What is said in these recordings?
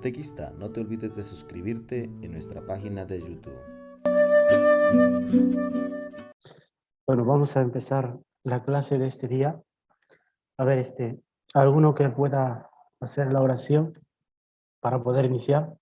Catequista, no te olvides de suscribirte en nuestra página de YouTube. Bueno, vamos a empezar la clase de este día. A ver, alguno que pueda hacer la oración para poder iniciar.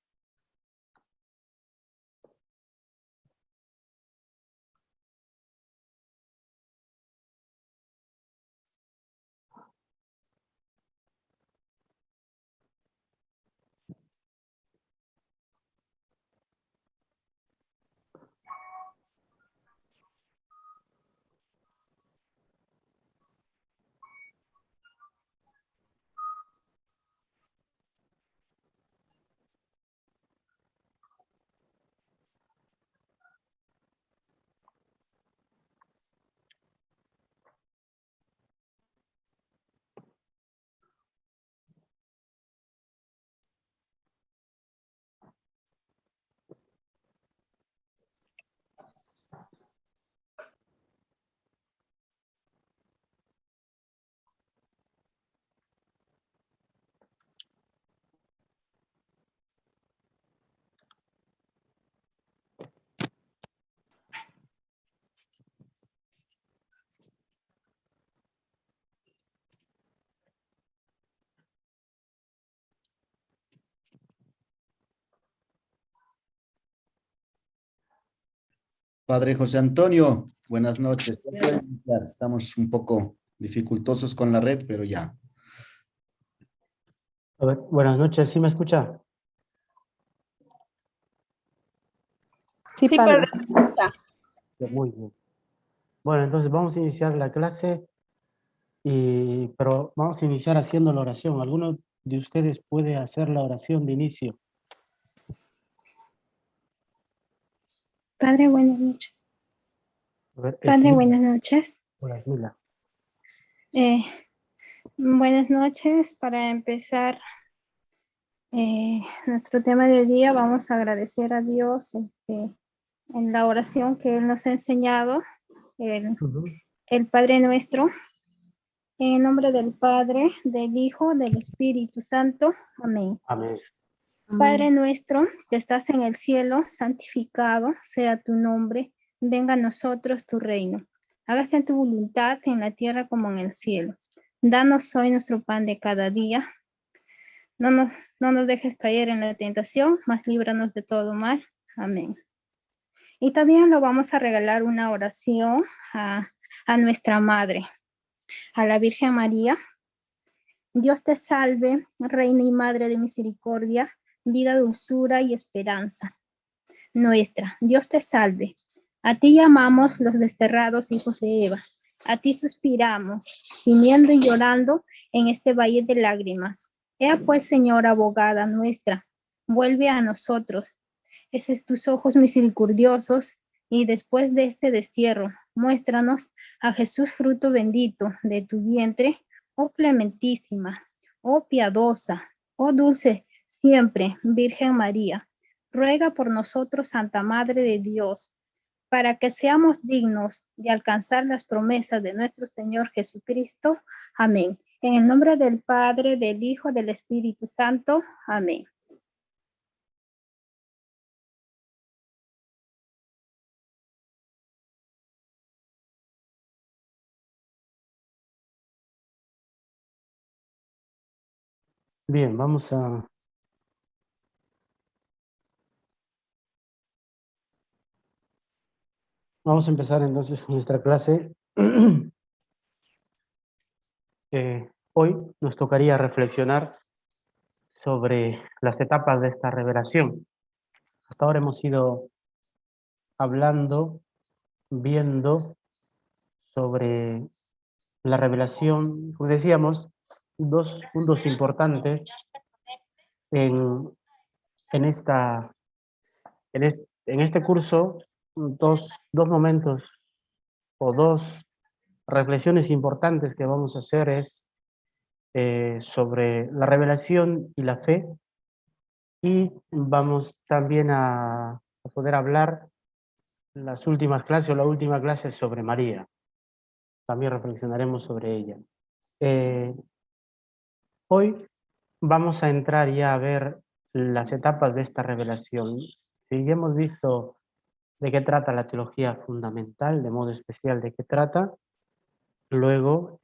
Padre José Antonio, buenas noches. Ya pueden iniciar. Estamos un poco dificultosos con la red, pero ya. A ver, buenas noches, ¿sí me escucha? Sí, padre. Muy bien. Bueno, entonces vamos a iniciar la clase, pero vamos a iniciar haciendo la oración. ¿Alguno de ustedes puede hacer la oración de inicio? Padre, buenas noches. A ver, Padre, Esmila. buenas noches. Hola, Esmila. Buenas noches. Para empezar nuestro tema del día, vamos a agradecer a Dios en la oración que Él nos ha enseñado, el Padre Nuestro, en el nombre del Padre, del Hijo, del Espíritu Santo. Amén. Amén. Padre nuestro que estás en el cielo, santificado sea tu nombre, venga a nosotros tu reino. Hágase tu voluntad en la tierra como en el cielo. Danos hoy nuestro pan de cada día. No nos dejes caer en la tentación, mas líbranos de todo mal. Amén. Y también lo vamos a regalar una oración a nuestra Madre, a la Virgen María. Dios te salve, Reina y Madre de misericordia, vida, dulzura y esperanza nuestra. Dios te salve. A ti llamamos los desterrados hijos de Eva. A ti suspiramos, gimiendo y llorando en este valle de lágrimas. Ea pues, Señora abogada nuestra, vuelve a nosotros. Esos tus ojos misericordiosos, y después de este destierro, muéstranos a Jesús, fruto bendito de tu vientre, oh clementísima, oh piadosa, oh dulce siempre, Virgen María. Ruega por nosotros, Santa Madre de Dios, para que seamos dignos de alcanzar las promesas de nuestro Señor Jesucristo. Amén. En el nombre del Padre, del Hijo, del Espíritu Santo. Amén. Bien, vamos a empezar entonces con nuestra clase. Hoy nos tocaría reflexionar sobre las etapas de esta revelación. Hasta ahora hemos ido hablando, viendo sobre la revelación, como decíamos, dos puntos importantes en este curso, dos momentos o dos reflexiones importantes que vamos a hacer es sobre la revelación y la fe, y vamos también a poder hablar las últimas clases o la última clase sobre María. También reflexionaremos sobre ella. Hoy vamos a entrar ya a ver las etapas de esta revelación. Si ya hemos visto de qué trata la teología fundamental, de modo especial de qué trata, luego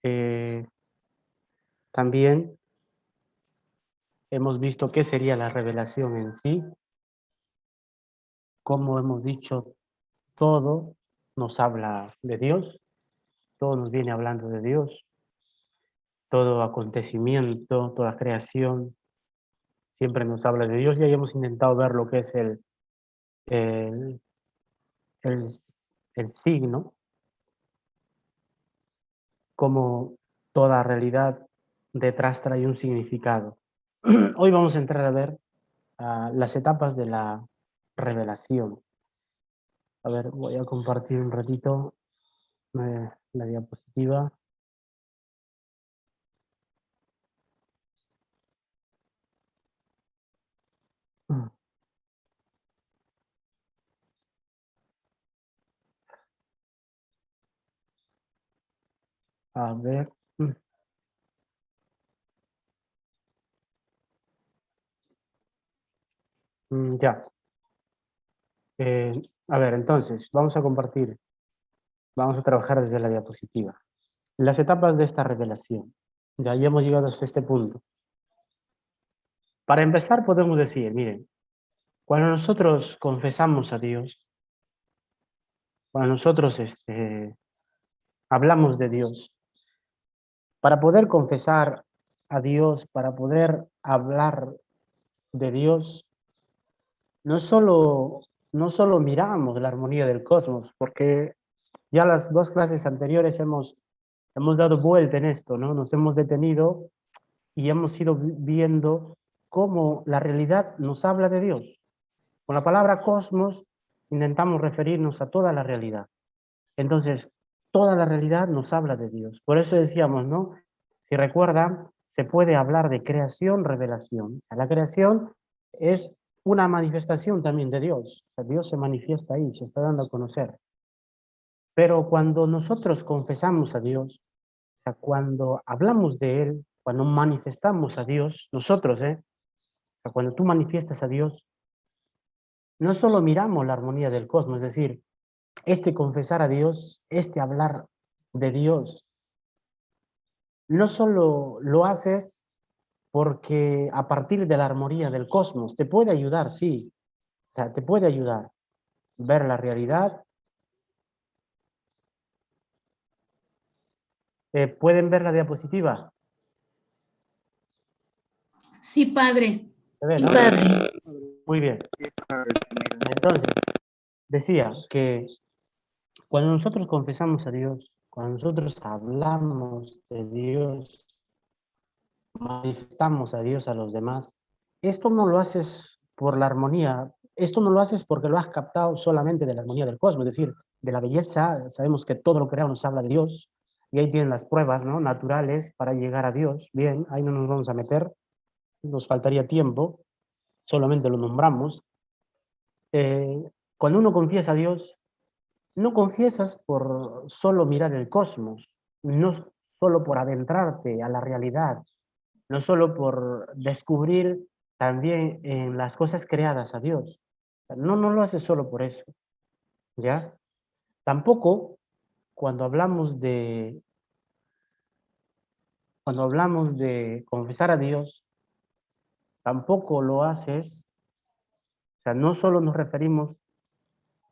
también hemos visto qué sería la revelación en sí. Como hemos dicho, todo nos habla de Dios, todo nos viene hablando de Dios, todo acontecimiento, toda creación, siempre nos habla de Dios. Ya hemos intentado ver lo que es el, el, el signo, como toda realidad detrás trae un significado. Hoy vamos a entrar a ver las etapas de la revelación. A ver, voy a compartir un ratito la diapositiva. A ver. Ya. A ver, entonces, vamos a compartir, vamos a trabajar desde la diapositiva. Las etapas de esta revelación. Ya hemos llegado hasta este punto. Para empezar, podemos decir, miren, cuando nosotros confesamos a Dios, cuando nosotros hablamos de Dios, para poder confesar a Dios, para poder hablar de Dios, no solo miramos la armonía del cosmos, porque ya las dos clases anteriores hemos dado vuelta en esto, ¿no? Nos hemos detenido y hemos ido viendo cómo la realidad nos habla de Dios. Con la palabra cosmos intentamos referirnos a toda la realidad. Entonces, toda la realidad nos habla de Dios. Por eso decíamos, ¿no? Si recuerdan, se puede hablar de creación, revelación. O sea, la creación es una manifestación también de Dios. O sea, Dios se manifiesta ahí, se está dando a conocer. Pero cuando nosotros confesamos a Dios, o sea, cuando hablamos de Él, cuando manifestamos a Dios, nosotros, o sea, cuando tú manifiestas a Dios, no solo miramos la armonía del cosmos, es decir, confesar a Dios, hablar de Dios, no solo lo haces porque a partir de la armonía del cosmos, te puede ayudar, sí, o sea, te puede ayudar ver la realidad. ¿Pueden ver la diapositiva? Sí, padre. ¿Se ve, no? Sí, padre. Muy bien. Entonces, decía que cuando nosotros confesamos a Dios, cuando nosotros hablamos de Dios, manifestamos a Dios a los demás, esto no lo haces por la armonía, esto no lo haces porque lo has captado solamente de la armonía del cosmos, es decir, de la belleza. Sabemos que todo lo creado nos habla de Dios, y ahí tienen las pruebas, ¿no?, naturales para llegar a Dios. Bien, ahí no nos vamos a meter, nos faltaría tiempo, solamente lo nombramos. Cuando uno confiesa a Dios, no confiesas por solo mirar el cosmos, no solo por adentrarte a la realidad, no solo por descubrir también en las cosas creadas a Dios. No lo haces solo por eso, ¿ya? Tampoco cuando hablamos de confesar a Dios, tampoco lo haces, o sea, no solo nos referimos,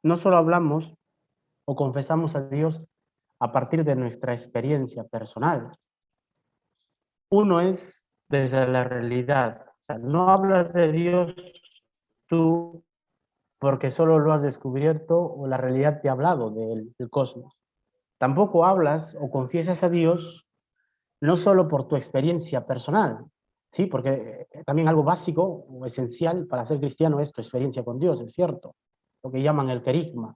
no solo hablamos o confesamos a Dios a partir de nuestra experiencia personal. Uno es desde la realidad. O sea, no hablas de Dios tú porque solo lo has descubierto o la realidad te ha hablado del cosmos. Tampoco hablas o confiesas a Dios no solo por tu experiencia personal, ¿sí? Porque también algo básico o esencial para ser cristiano es tu experiencia con Dios, es cierto. Lo que llaman el querigma,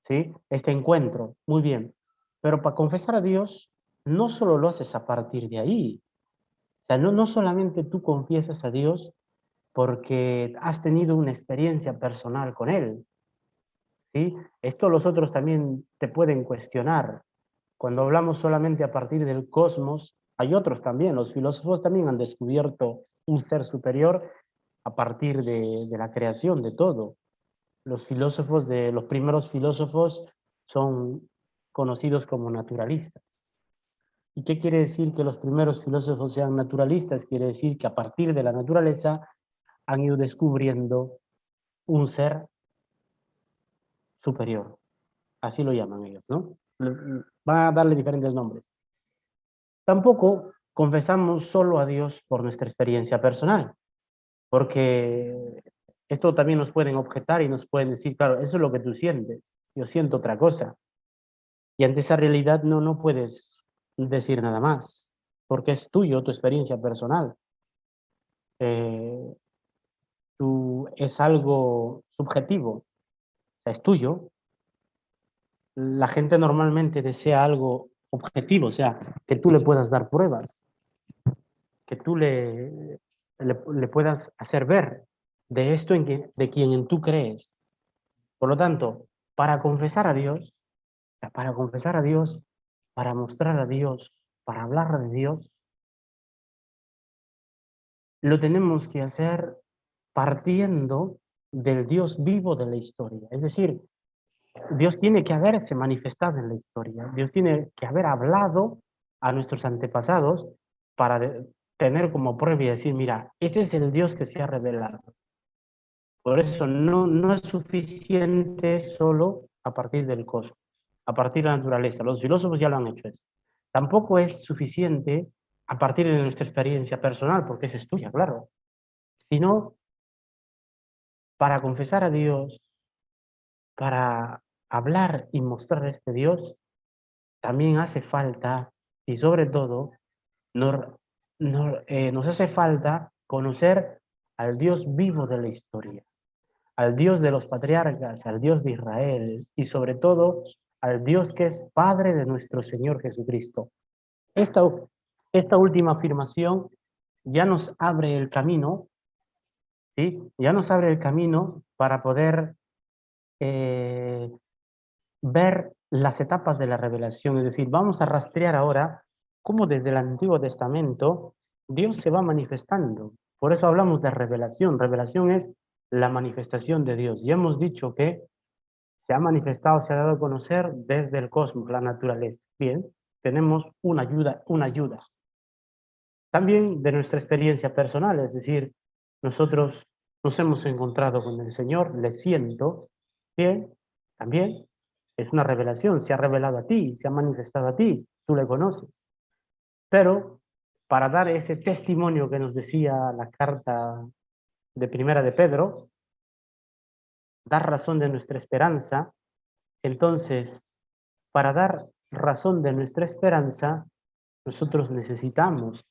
¿sí? Este encuentro, muy bien. Pero para confesar a Dios, no solo lo haces a partir de ahí. O sea, no solamente tú confiesas a Dios porque has tenido una experiencia personal con Él, ¿sí? Esto los otros también te pueden cuestionar. Cuando hablamos solamente a partir del cosmos, hay otros también, los filósofos también han descubierto un ser superior a partir de la creación de todo. Los primeros filósofos son conocidos como naturalistas. ¿Y qué quiere decir que los primeros filósofos sean naturalistas? Quiere decir que a partir de la naturaleza han ido descubriendo un ser superior. Así lo llaman ellos, ¿no? Van a darle diferentes nombres. Tampoco confesamos solo a Dios por nuestra experiencia personal, porque esto también nos pueden objetar y nos pueden decir, claro, eso es lo que tú sientes, yo siento otra cosa. Y ante esa realidad no puedes decir nada más, porque es tuyo, tu experiencia personal. Es algo subjetivo, o sea, es tuyo. La gente normalmente desea algo objetivo, o sea, que tú le puedas dar pruebas, que tú le puedas hacer ver de esto de quien en tú crees. Por lo tanto, para confesar a Dios, para mostrar a Dios, para hablar de Dios, lo tenemos que hacer partiendo del Dios vivo de la historia. Es decir, Dios tiene que haberse manifestado en la historia. Dios tiene que haber hablado a nuestros antepasados para tener como prueba y decir, mira, ese es el Dios que se ha revelado. Por eso no es suficiente solo a partir del cosmos, a partir de la naturaleza. Los filósofos ya lo han hecho eso. Tampoco es suficiente a partir de nuestra experiencia personal, porque esa es tuya, claro. Sino para confesar a Dios, para hablar y mostrar a este Dios, también hace falta, y sobre todo, nos hace falta conocer al Dios vivo de la historia, al Dios de los patriarcas, al Dios de Israel, y sobre todo, al Dios que es Padre de nuestro Señor Jesucristo. Esta última afirmación ya nos abre el camino, ¿sí? Ya nos abre el camino para poder ver las etapas de la revelación, es decir, vamos a rastrear ahora cómo desde el Antiguo Testamento Dios se va manifestando. Por eso hablamos de revelación. Revelación es la manifestación de Dios. Ya hemos dicho que se ha manifestado, se ha dado a conocer desde el cosmos, la naturaleza. Bien, tenemos una ayuda. También de nuestra experiencia personal, es decir, nosotros nos hemos encontrado con el Señor, le siento, bien, también es una revelación, se ha revelado a ti, se ha manifestado a ti, tú le conoces. Pero para dar ese testimonio que nos decía la carta de Primera de Pedro, dar razón de nuestra esperanza, entonces, para dar razón de nuestra esperanza, nosotros necesitamos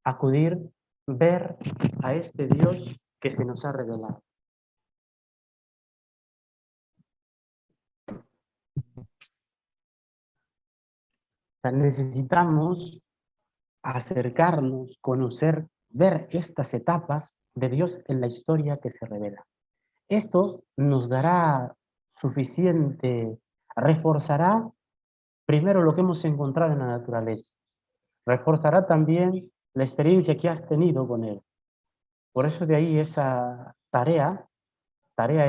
acudir, ver a este Dios que se nos ha revelado. O sea, necesitamos acercarnos, conocer, ver estas etapas de Dios en la historia que se revela. Esto nos dará suficiente, reforzará primero lo que hemos encontrado en la naturaleza, reforzará también la experiencia que has tenido con Él. Por eso de ahí esa tarea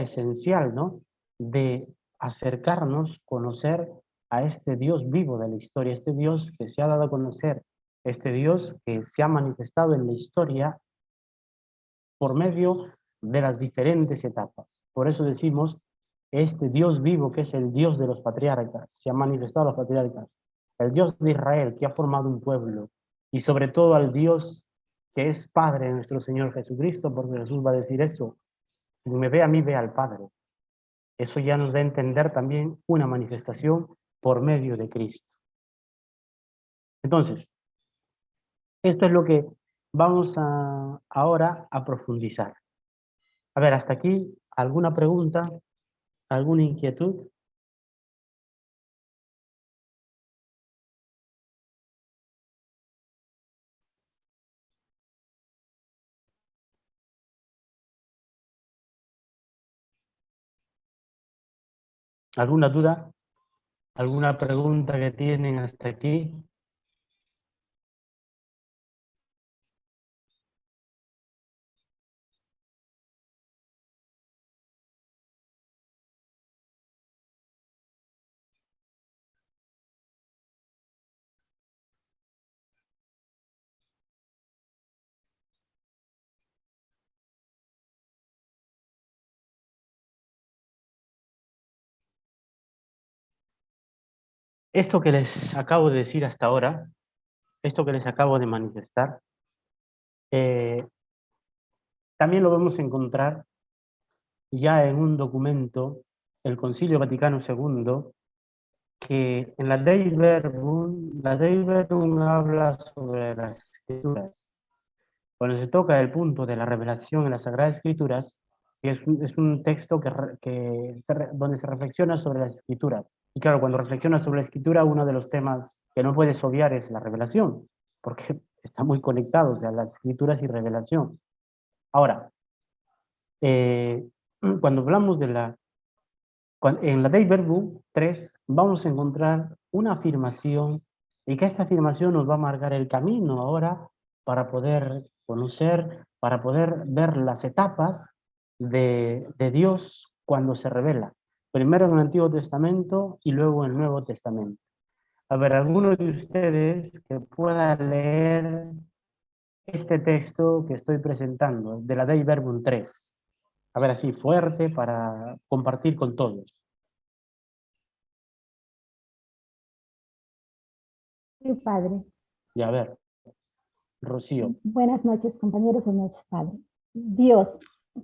esencial, ¿no? De acercarnos, conocer a este Dios vivo de la historia, este Dios que se ha dado a conocer, este Dios que se ha manifestado en la historia por medio de las diferentes etapas. Por eso decimos, este Dios vivo que es el Dios de los patriarcas, se ha manifestado a los patriarcas, el Dios de Israel que ha formado un pueblo, y sobre todo al Dios que es Padre de nuestro Señor Jesucristo, porque Jesús va a decir eso, quien me ve a mí, ve al Padre. Eso ya nos da a entender también una manifestación por medio de Cristo. Entonces, esto es lo que vamos ahora a profundizar. A ver, hasta aquí, ¿alguna pregunta? ¿Alguna inquietud? ¿Alguna duda? ¿Alguna pregunta que tienen hasta aquí? esto que les acabo de decir hasta ahora, esto que les acabo de manifestar, también lo vamos a encontrar ya en un documento, el Concilio Vaticano II, que en la Dei Verbum habla sobre las Escrituras. Cuando se toca el punto de la revelación en las Sagradas Escrituras, es un texto donde se reflexiona sobre las Escrituras. Y claro, cuando reflexiona sobre la Escritura, uno de los temas que no puedes obviar es la revelación, porque está muy conectado, o sea, las Escrituras y revelación. Ahora, cuando hablamos de en la Dei Verbum 3 vamos a encontrar una afirmación, y que esta afirmación nos va a marcar el camino ahora para poder conocer, para poder ver las etapas de Dios cuando se revela. Primero en el Antiguo Testamento y luego en el Nuevo Testamento. A ver, alguno de ustedes que pueda leer este texto que estoy presentando, de la Dei Verbum 3. A ver, así fuerte para compartir con todos. Sí, padre. Y a ver, Rocío. Buenas noches, compañeros. Buenas noches, padre. Dios,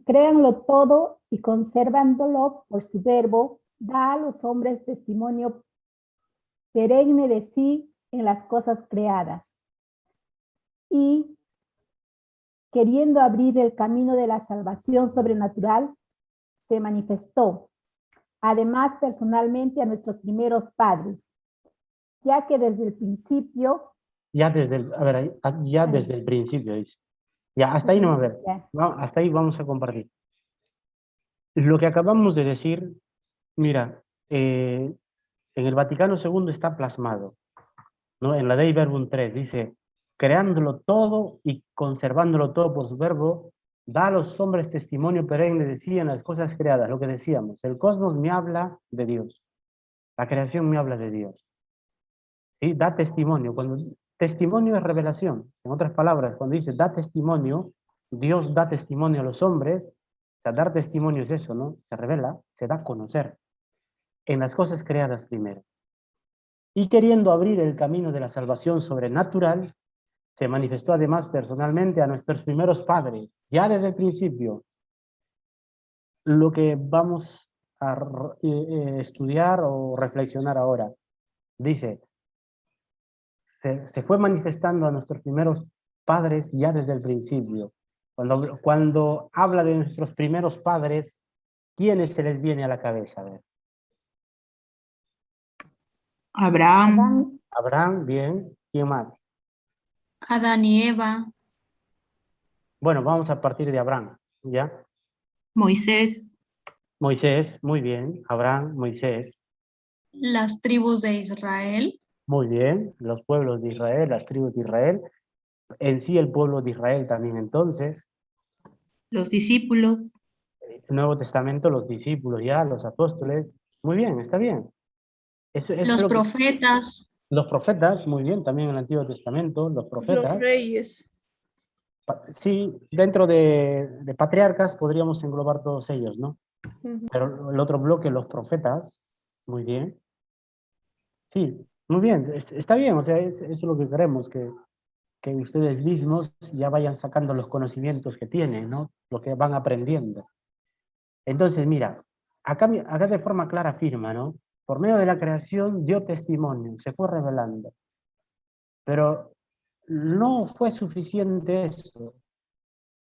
créanlo todo y conservándolo por su verbo, da a los hombres testimonio perenne de sí en las cosas creadas. Y queriendo abrir el camino de la salvación sobrenatural, se manifestó, además personalmente a nuestros primeros padres, ya que desde el principio... Ya desde el principio dice. Ya, hasta ahí no, a ver. Hasta ahí vamos a compartir. Lo que acabamos de decir, mira, en el Vaticano II está plasmado, ¿no? En la Dei Verbum 3 dice, creándolo todo y conservándolo todo por su verbo, da a los hombres testimonio perenne de sí en las cosas creadas, lo que decíamos, el cosmos me habla de Dios, la creación me habla de Dios. ¿Sí? Da testimonio, testimonio es revelación, en otras palabras, cuando dice da testimonio, Dios da testimonio a los hombres, o sea, dar testimonio es eso, ¿no? Se revela, se da a conocer, en las cosas creadas primero. Y queriendo abrir el camino de la salvación sobrenatural, se manifestó además personalmente a nuestros primeros padres, ya desde el principio. Lo que vamos a estudiar o reflexionar ahora, dice, se fue manifestando a nuestros primeros padres ya desde el principio. Cuando habla de nuestros primeros padres, ¿quiénes se les viene a la cabeza? A ver. Abraham, Abraham, bien. ¿Quién más? Adán y Eva, Bueno, vamos a partir de Abraham, ¿ya? Moisés, Moisés, muy bien. Abraham, Moisés, las tribus de Israel, muy bien. Los pueblos de Israel, las tribus de Israel. En sí el pueblo de Israel también entonces. los discípulos, El Nuevo Testamento, los discípulos ya, los apóstoles. Muy bien, está bien. los profetas, Los profetas, muy bien, también en el Antiguo Testamento, los profetas. Los reyes. Sí, dentro de patriarcas podríamos englobar todos ellos, ¿no? Ujú. Pero el otro bloque, los profetas, muy bien. Sí, muy bien, está bien, o sea, eso es lo que queremos, que ustedes mismos ya vayan sacando los conocimientos que tienen, ¿no? Lo que van aprendiendo. Entonces, mira, acá de forma clara afirma, ¿no? Por medio de la creación dio testimonio, se fue revelando. Pero no fue suficiente eso,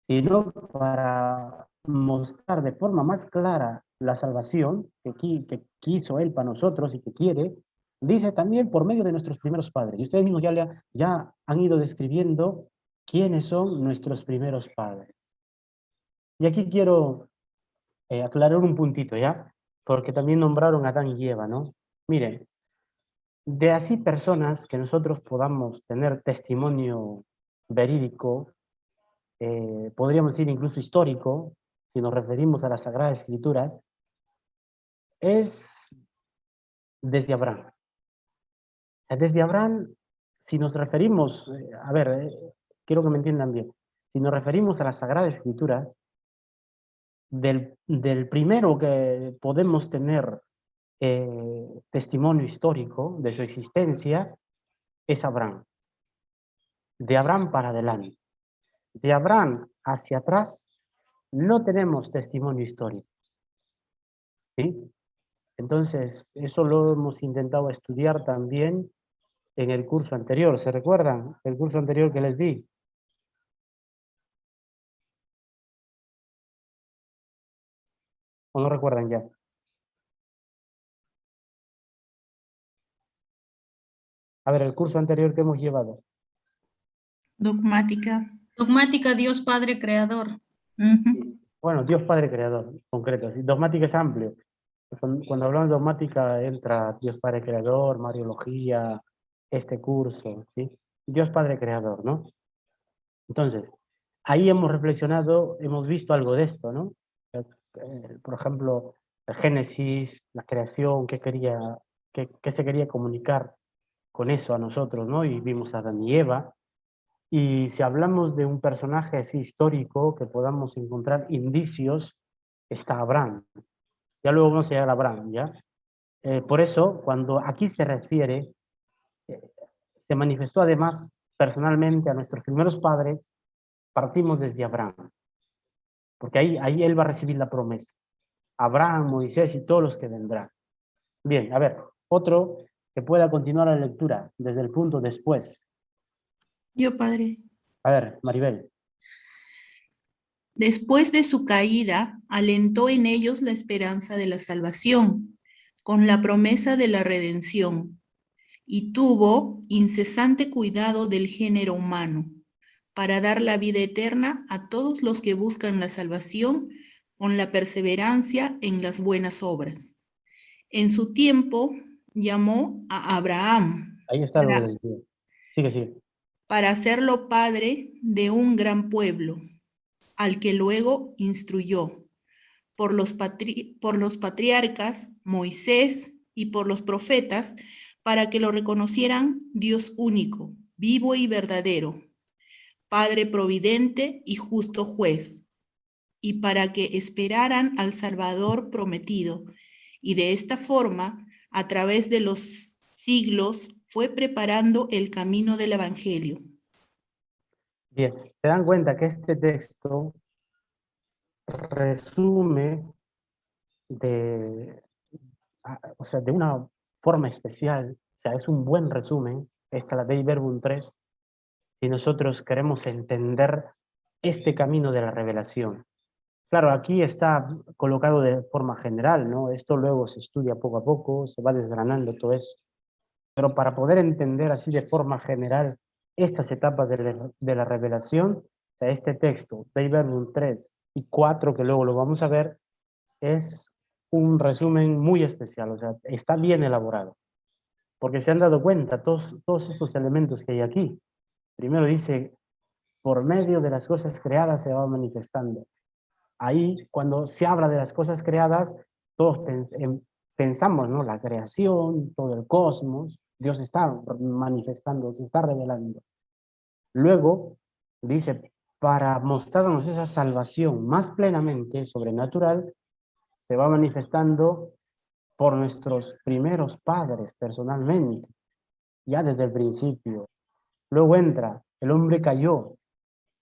sino para mostrar de forma más clara la salvación que quiso Él para nosotros y que quiere, dice también por medio de nuestros primeros padres. Y ustedes mismos ya han ido describiendo quiénes son nuestros primeros padres. Y aquí quiero aclarar un puntito, ¿ya? Porque también nombraron a Adán y Eva, ¿no? Miren, de así personas que nosotros podamos tener testimonio verídico, podríamos decir incluso histórico, si nos referimos a las Sagradas Escrituras, es desde Abraham. Desde Abraham, si nos referimos, quiero que me entiendan bien, si nos referimos a las Sagradas Escrituras, del primero que podemos tener testimonio histórico de su existencia es Abraham. De Abraham para adelante. De Abraham hacia atrás no tenemos testimonio histórico. ¿Sí? Entonces, eso lo hemos intentado estudiar también en el curso anterior. ¿Se recuerdan? El curso anterior que les di. ¿O no recuerdan ya? A ver, el curso anterior que hemos llevado. Dogmática. Dogmática, Dios Padre Creador. Bueno, Dios Padre Creador, concreto. Dogmática es amplio. Cuando hablamos de dogmática entra Dios Padre Creador, Mariología, este curso, ¿sí? Dios Padre Creador, ¿no? Entonces, ahí hemos reflexionado, hemos visto algo de esto, ¿no? Por ejemplo, el Génesis, la creación, qué se quería comunicar con eso a nosotros, ¿no? Y vimos a Adán y Eva. Y si hablamos de un personaje así histórico que podamos encontrar indicios, está Abraham. Ya luego vamos a llegar a Abraham, ¿ya? Por eso, cuando aquí se refiere, se manifestó además personalmente a nuestros primeros padres, partimos desde Abraham. Porque ahí él va a recibir la promesa. Abraham, Moisés y todos los que vendrán. Bien, a ver, otro que pueda continuar la lectura desde el punto después. Yo, Padre. A ver, Maribel. Después de su caída, alentó en ellos la esperanza de la salvación, con la promesa de la redención, y tuvo incesante cuidado del género humano, para dar la vida eterna a todos los que buscan la salvación con la perseverancia en las buenas obras. En su tiempo llamó a Abraham. Ahí está lo que les digo. Sigue. Para hacerlo padre de un gran pueblo, al que luego instruyó por los patriarcas, Moisés, y por los profetas, para que lo reconocieran Dios único, vivo y verdadero, Padre providente y justo juez, y para que esperaran al Salvador prometido, y de esta forma, a través de los siglos, fue preparando el camino del Evangelio. Bien, se dan cuenta que este texto resume de una forma especial, o sea, es un buen resumen, esta la Dei Verbum 3, si nosotros queremos entender este camino de la revelación. Claro, aquí está colocado de forma general, ¿no? Esto luego se estudia poco a poco, se va desgranando todo eso. Pero para poder entender así de forma general estas etapas de la revelación, o sea, este texto, Dei Verbum 3 y 4, que luego lo vamos a ver, es un resumen muy especial, o sea, está bien elaborado. Porque se han dado cuenta todos estos elementos que hay aquí. Primero dice, por medio de las cosas creadas se va manifestando. Ahí, cuando se habla de las cosas creadas, todos pensamos, ¿no? La creación, todo el cosmos, Dios está manifestando, se está revelando. Luego, dice, para mostrarnos esa salvación más plenamente sobrenatural, se va manifestando por nuestros primeros padres personalmente, ya desde el principio. Luego entra, el hombre cayó,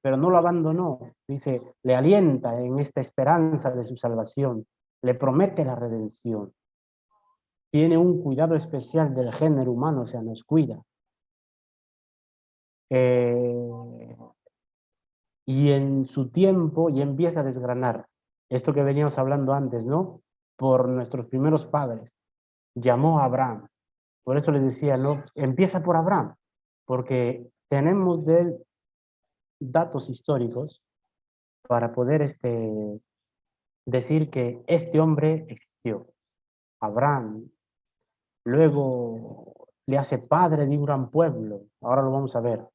pero no lo abandonó. Dice, le alienta en esta esperanza de su salvación, le promete la redención. Tiene un cuidado especial del género humano, o sea, nos cuida. Y en su tiempo ya empieza a desgranar esto que veníamos hablando antes, ¿no? Por nuestros primeros padres. Llamó a Abraham. Por eso les decía, ¿no? Empieza por Abraham, porque tenemos de él datos históricos para poder decir que este hombre existió. Abraham. Luego le hace padre de un gran pueblo. Ahora lo vamos a ver.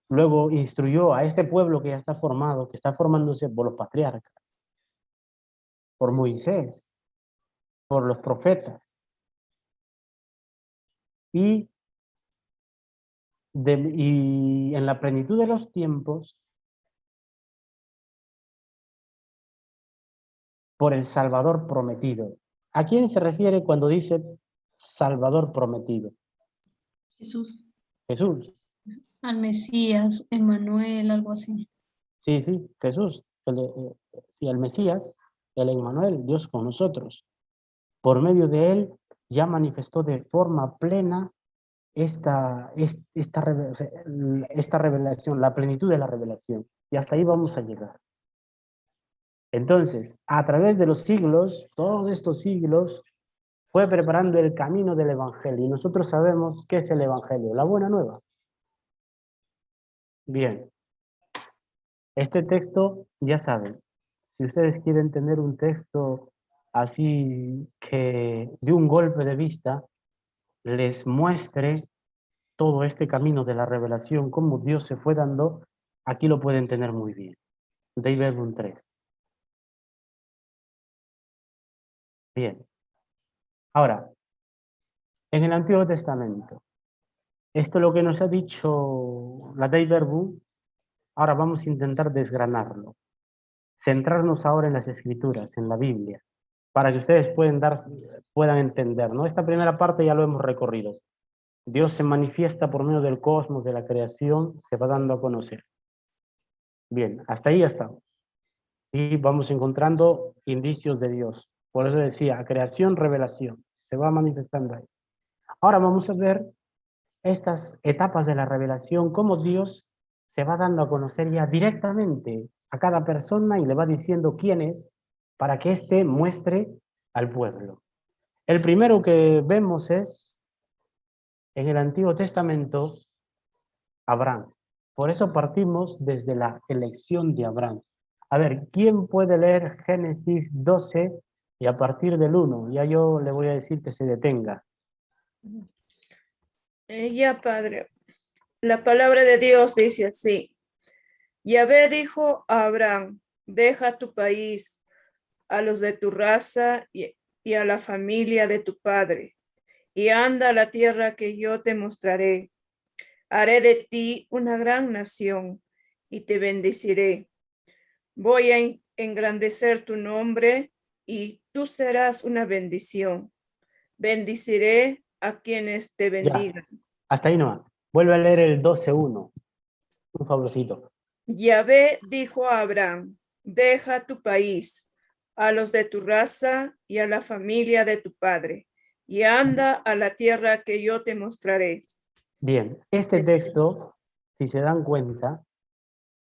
Luego instruyó a este pueblo que ya está formado, que está formándose por los patriarcas, por Moisés, por los profetas. Y en la plenitud de los tiempos, por el Salvador prometido. ¿A quién se refiere cuando dice Salvador prometido? Jesús. Jesús. Al Mesías, Emmanuel, algo así. Sí, sí, Jesús. Sí, el Mesías, el Emmanuel, Dios con nosotros. Por medio de él ya manifestó de forma plena esta revelación, la plenitud de la revelación. Y hasta ahí vamos a llegar. Entonces, a través de los siglos, todos estos siglos, fue preparando el camino del Evangelio. Y nosotros sabemos qué es el Evangelio, la buena nueva. Bien. Este texto, ya saben, si ustedes quieren tener un texto así que de un golpe de vista les muestre todo este camino de la revelación, cómo Dios se fue dando, aquí lo pueden tener muy bien. Dei Verbum 3. Bien. Ahora, en el Antiguo Testamento, esto es lo que nos ha dicho la Dei Verbum, ahora vamos a intentar desgranarlo. Centrarnos ahora en las Escrituras, en la Biblia, para que ustedes puedan entender, ¿no? Esta primera parte ya lo hemos recorrido. Dios se manifiesta por medio del cosmos, de la creación, se va dando a conocer. Bien, hasta ahí ya estamos. Y vamos encontrando indicios de Dios. Por eso decía, creación, revelación. Se va manifestando ahí. Ahora vamos a ver estas etapas de la revelación, cómo Dios se va dando a conocer ya directamente a cada persona y le va diciendo quién es, para que éste muestre al pueblo. El primero que vemos es, en el Antiguo Testamento, Abraham. Por eso partimos desde la elección de Abraham. A ver, ¿quién puede leer Génesis 12 y a partir del 1? Ya yo le voy a decir que se detenga. Ya, Padre. La palabra de Dios dice así. Yahvé dijo a Abraham, deja tu país, a los de tu raza y a la familia de tu padre, y anda a la tierra que yo te mostraré. Haré de ti una gran nación y te bendeciré. Voy a engrandecer tu nombre y tú serás una bendición. Bendiciré a quienes te bendigan. Ya, hasta ahí nomás. Vuelve a leer el 12:1. Un favorcito. Yahvé dijo a Abraham, deja tu país, a los de tu raza y a la familia de tu padre, y anda a la tierra que yo te mostraré. Bien, este texto, si se dan cuenta,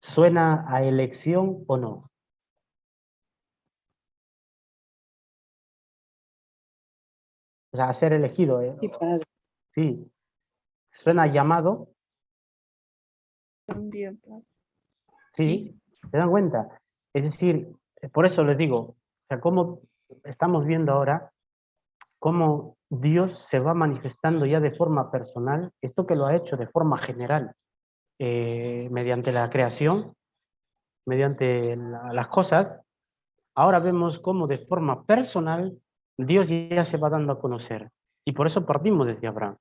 ¿suena a elección o no? O sea, a ser elegido, ¿eh? Sí, Padre. Sí. ¿Suena a llamado? También, Padre. Sí. ¿Se dan cuenta? Es decir, por eso les digo, o sea, cómo estamos viendo ahora, cómo Dios se va manifestando ya de forma personal, esto que lo ha hecho de forma general, mediante la creación, mediante las cosas, ahora vemos cómo de forma personal Dios ya se va dando a conocer. Y por eso partimos desde Abraham.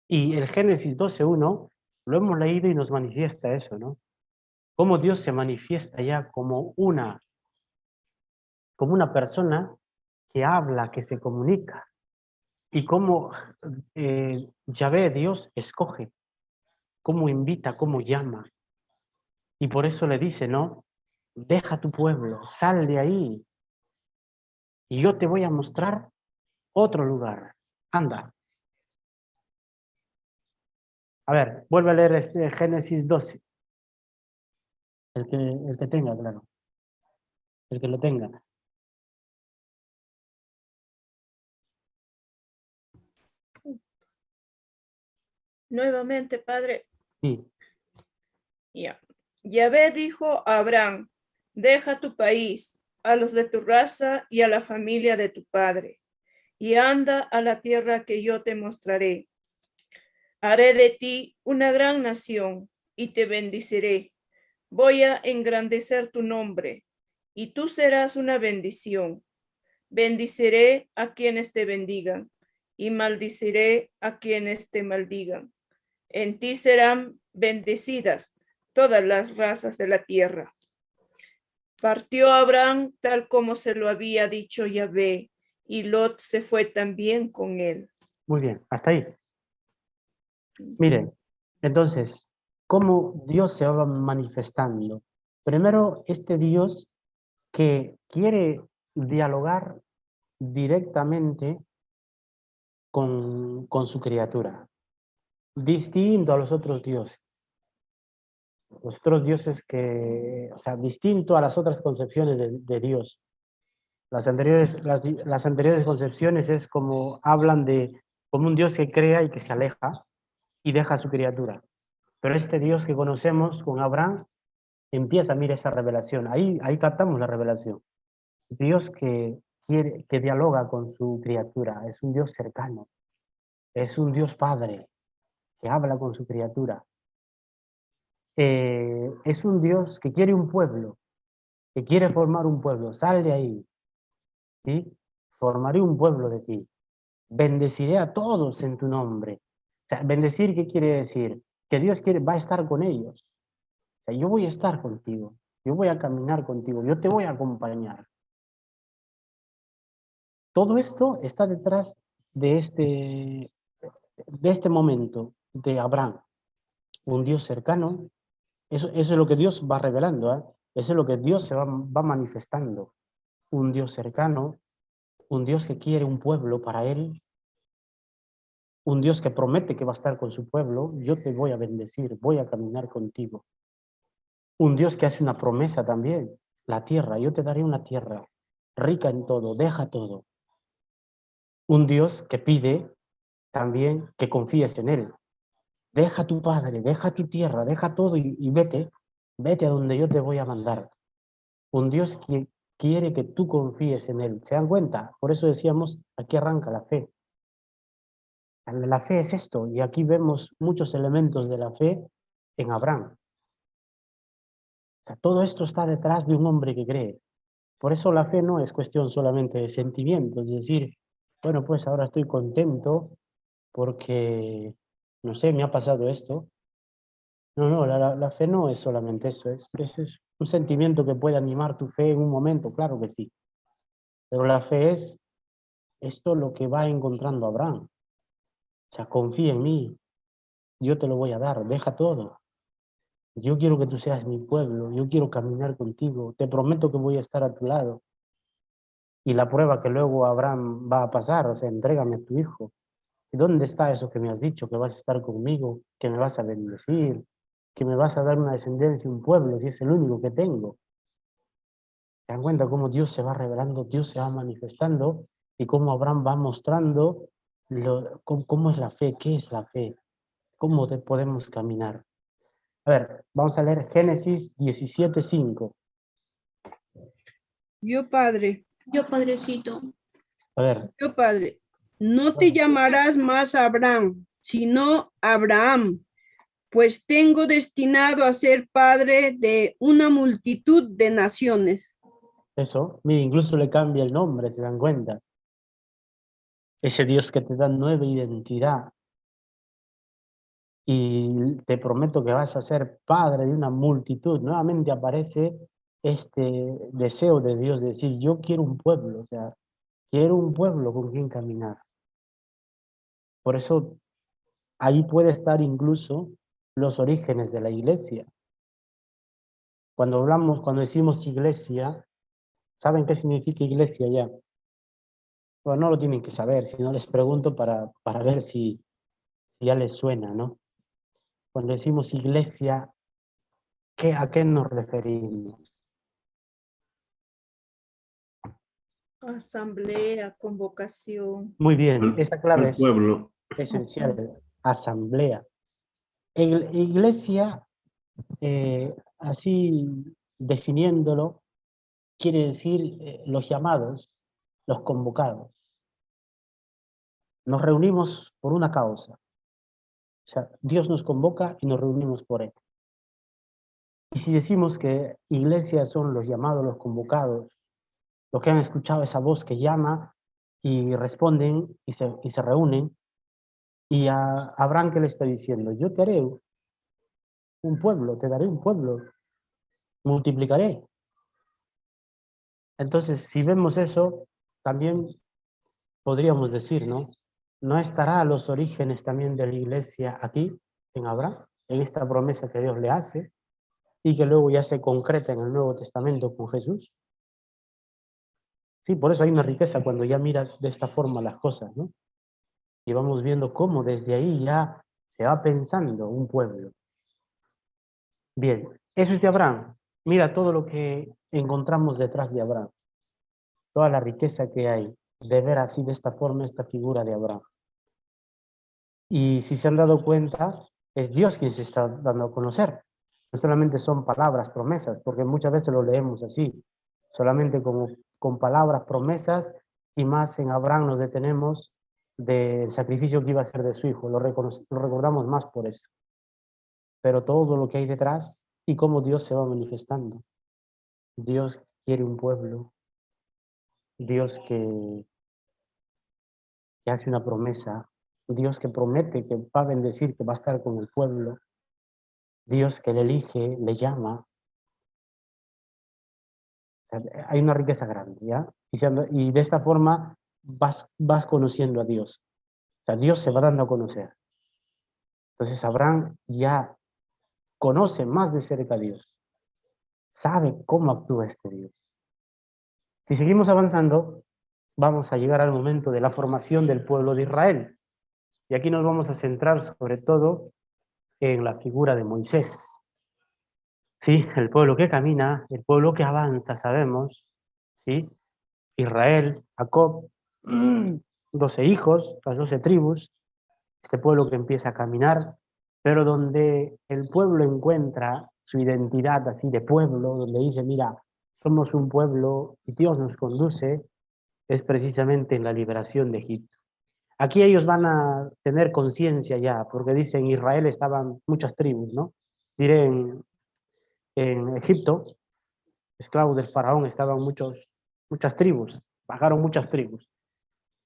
Y el Génesis 12:1 lo hemos leído y nos manifiesta eso, ¿no? Cómo Dios se manifiesta ya como una persona que habla, que se comunica. Y cómo Yahvé, Dios, escoge, cómo invita, cómo llama. Y por eso le dice, ¿no? Deja tu pueblo, sal de ahí. Y yo te voy a mostrar otro lugar. Anda. A ver, vuelve a leer este Génesis 12. El que tenga, claro. El que lo tenga. Nuevamente, Padre. Sí. Ya. Yahvé dijo a Abraham, deja tu país, a los de tu raza y a la familia de tu padre, y anda a la tierra que yo te mostraré. Haré de ti una gran nación y te bendeciré. Voy a engrandecer tu nombre y tú serás una bendición. Bendiciré a quienes te bendigan y maldiciré a quienes te maldigan. En ti serán bendecidas todas las razas de la tierra. Partió Abraham tal como se lo había dicho Yahvé, y Lot se fue también con él. Muy bien, hasta ahí. Miren, entonces, ¿cómo Dios se va manifestando? Primero, este Dios que quiere dialogar directamente con su criatura, distinto a los otros dioses. Los otros dioses que, o sea, distinto a las otras concepciones de Dios. Las anteriores concepciones es como hablan de como un Dios que crea y que se aleja y deja a su criatura. Pero este Dios que conocemos con Abraham empieza, mira esa revelación. Ahí captamos la revelación. Dios que quiere, que dialoga con su criatura, es un Dios cercano, es un Dios Padre que habla con su criatura. Es un Dios que quiere un pueblo, que quiere formar un pueblo. Sal de ahí, ¿sí? Formaré un pueblo de ti. Bendeciré a todos en tu nombre. O sea, bendecir, ¿qué quiere decir? Que Dios va a estar con ellos. O sea, yo voy a estar contigo, yo voy a caminar contigo, yo te voy a acompañar. Todo esto está detrás de este momento de Abraham, un Dios cercano. Eso es lo que Dios va revelando, ¿eh? Eso es lo que Dios se va manifestando. Un Dios cercano, un Dios que quiere un pueblo para él, un Dios que promete que va a estar con su pueblo. Yo te voy a bendecir, voy a caminar contigo. Un Dios que hace una promesa también, la tierra, yo te daré una tierra rica en todo, deja todo. Un Dios que pide también que confíes en Él. Deja a tu padre, deja tu tierra, deja todo y vete a donde yo te voy a mandar. Un Dios que quiere que tú confíes en Él. ¿Se dan cuenta? Por eso decíamos, aquí arranca la fe. La fe es esto, y aquí vemos muchos elementos de la fe en Abraham. O sea, todo esto está detrás de un hombre que cree. Por eso la fe no es cuestión solamente de sentimientos, es decir, bueno, pues ahora estoy contento porque, no sé, me ha pasado esto. No, la fe no es solamente eso, es un sentimiento que puede animar tu fe en un momento, claro que sí. Pero la fe es esto lo que va encontrando Abraham. O sea, confía en mí, yo te lo voy a dar, deja todo. Yo quiero que tú seas mi pueblo, yo quiero caminar contigo, te prometo que voy a estar a tu lado. Y la prueba que luego Abraham va a pasar, o sea, entrégame a tu hijo. ¿Y dónde está eso que me has dicho? Que vas a estar conmigo, que me vas a bendecir, que me vas a dar una descendencia, un pueblo, si es el único que tengo. ¿Se dan cuenta cómo Dios se va revelando, Dios se va manifestando y cómo Abraham va mostrando cómo es la fe, qué es la fe, cómo podemos caminar? A ver, vamos a leer Génesis 17:5. Yo, padre, Yo, padrecito, A ver, yo, padre, no te llamarás más Abraham, sino Abraham, pues tengo destinado a ser padre de una multitud de naciones. eso, mire, incluso le cambia el nombre, ¿se dan cuenta? Ese Dios que te da nueva identidad. Y te prometo que vas a ser padre de una multitud. Nuevamente aparece este deseo de Dios de decir, yo quiero un pueblo, o sea, quiero un pueblo con quien caminar. Por eso ahí puede estar incluso los orígenes de la iglesia. Cuando decimos iglesia, ¿saben qué significa iglesia ya? Bueno, no lo tienen que saber, si no les pregunto para ver si ya les suena, ¿no? Cuando decimos iglesia, ¿a qué nos referimos? Asamblea, convocación. Muy bien, esa clave Al es pueblo. esencial, asamblea. Iglesia, así definiéndolo, quiere decir los llamados, los convocados. Nos reunimos por una causa. O sea, Dios nos convoca y nos reunimos por él. Y si decimos que iglesias son los llamados, los convocados, los que han escuchado esa voz que llama y responden y se reúnen, y a Abraham, ¿qué le está diciendo? Yo te haré un pueblo, te daré un pueblo, multiplicaré. Entonces, si vemos eso, también podríamos decir, ¿no? ¿No estará a los orígenes también de la iglesia aquí, en Abraham, en esta promesa que Dios le hace y que luego ya se concreta en el Nuevo Testamento con Jesús? Sí, por eso hay una riqueza cuando ya miras de esta forma las cosas, ¿no? Y vamos viendo cómo desde ahí ya se va pensando un pueblo. Bien, eso es de Abraham. Mira todo lo que encontramos detrás de Abraham. Toda la riqueza que hay de ver así de esta forma esta figura de Abraham. Y si se han dado cuenta, es Dios quien se está dando a conocer. No solamente son palabras, promesas, porque muchas veces lo leemos así, solamente con palabras, promesas, y más en Abraham nos detenemos del sacrificio que iba a hacer de su hijo. Lo recordamos más por eso. Pero todo lo que hay detrás y cómo Dios se va manifestando. Dios quiere un pueblo. Dios que hace una promesa. Dios que promete que va a bendecir, que va a estar con el pueblo. Dios que le elige, le llama. O sea, hay una riqueza grande, ¿ya? Y de esta forma vas conociendo a Dios. O sea, Dios se va dando a conocer. Entonces Abraham ya conoce más de cerca a Dios. Sabe cómo actúa este Dios. Si seguimos avanzando, vamos a llegar al momento de la formación del pueblo de Israel. Y aquí nos vamos a centrar sobre todo en la figura de Moisés. Sí, el pueblo que camina, el pueblo que avanza, sabemos, ¿sí? Israel, Jacob, 12 hijos, las 12 tribus, este pueblo que empieza a caminar, pero donde el pueblo encuentra su identidad así de pueblo, donde dice, mira, somos un pueblo y Dios nos conduce, es precisamente en la liberación de Egipto. Aquí ellos van a tener conciencia ya, porque dicen, en Israel estaban muchas tribus, ¿no? Diré, en Egipto, esclavos del faraón, estaban muchas tribus, bajaron muchas tribus.